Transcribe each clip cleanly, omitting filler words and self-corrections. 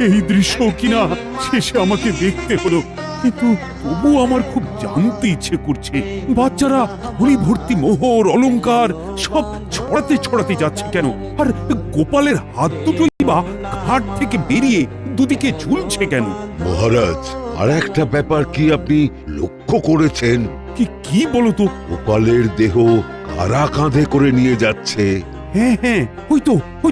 এই দৃশ্য কিনা শেষে আমাকে দেখতে হলো, কিন্তু তবু আমার খুব জানতে ইচ্ছে করছে বাচ্চারা থলি ভর্তি মোহর অলংকার সব ছড়াতে ছড়াতে যাচ্ছে কেন, আর গোপালের হাত দুটোই বা ঘাট থেকে বেরিয়ে দুদিকে ঝুলছে কেন? মহারাজ, আর একটা ব্যাপার কি আপনি লক্ষ্য করেছেন? কি কি বলতো? গোপালের দেহ কারা কাঁধে করে নিয়ে যাচ্ছে? হ্যাঁ হ্যাঁ, ওই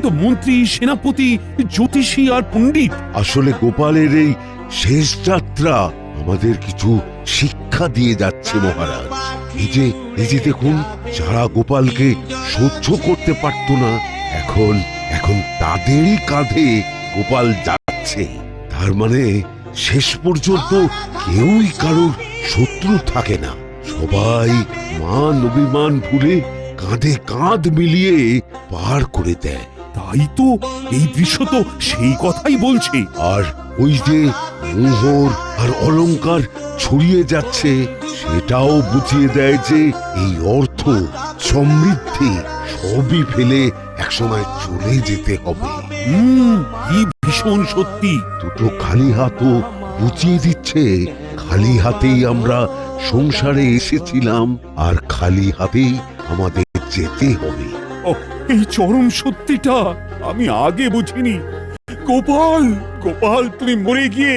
তো মন্ত্রী, সেনাপতি, জ্যোতিষী আর পণ্ডিত। আসলে গোপালের এই শেষ যাত্রা আমাদের কিছু শিক্ষা দিয়ে যাচ্ছে মহারাজ। এই যে দেখুন, যারা গোপালকে সহ্য করতে পারত না, এখন এখন তাদেরই কাঁধে গোপাল যাচ্ছে। তার মানে শেষ পর্যন্ত কেউই কারোর শত্রু থাকে না, সবাই মান অভিমান ভুলে কাঁধে কাঁধ মিলিয়ে পার করে দেয়। তাই তো, এই দৃশ্য তো সেই কথাই বলছে। আর ওই যে মোহর আর অলংকার ছড়িয়ে যাচ্ছে, সেটাও বুঝিয়ে দেয় যে এই অর্থ, সমৃদ্ধি সবই ফেলে একসময় চলে যেতে হবে। কি ভীষণ সত্যি। দুটো খালি হাতও বুঝিয়ে দিচ্ছে খালি হাতেই আমরা সংসারে এসেছিলাম, আর খালি হাতেই আমাদের যেতে হবে। এই চরম সত্যিটা আমি আগে বুঝিনি। গোপাল, গোপাল, তুমি মরে গিয়ে